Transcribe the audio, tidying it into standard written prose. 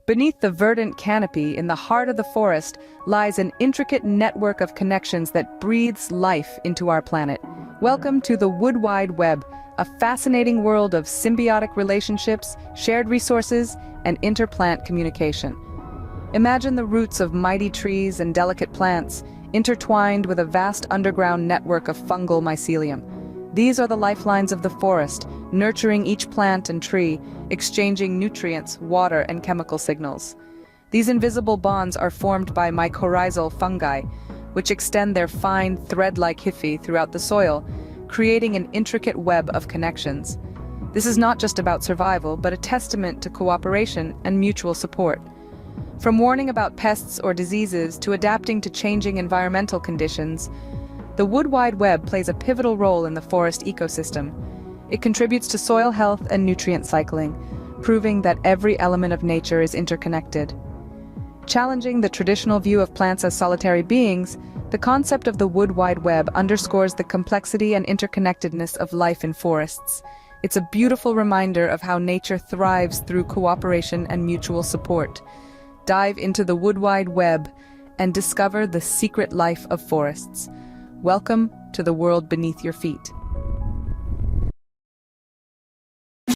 Beneath the verdant canopy, in the heart of the forest, lies an intricate network of connections that breathes life into our planet. Welcome to the Wood Wide Web, a fascinating world of symbiotic relationships, shared resources, and interplant communication. Imagine the roots of mighty trees and delicate plants, intertwined with a vast underground network of fungal mycelium. These are the lifelines of the forest, nurturing each plant and tree, exchanging nutrients, water, and chemical signals. These invisible bonds are formed by mycorrhizal fungi, which extend their fine, thread-like hyphae throughout the soil, creating an intricate web of connections. This is not just about survival, but a testament to cooperation and mutual support. From warning about pests or diseases to adapting to changing environmental conditions, the Wood Wide Web plays a pivotal role in the forest ecosystem. It contributes to soil health and nutrient cycling, proving that every element of nature is interconnected. Challenging the traditional view of plants as solitary beings, the concept of the Wood Wide Web underscores the complexity and interconnectedness of life in forests. It's a beautiful reminder of how nature thrives through cooperation and mutual support. Dive into the Wood Wide Web and discover the secret life of forests. Welcome to the world beneath your feet.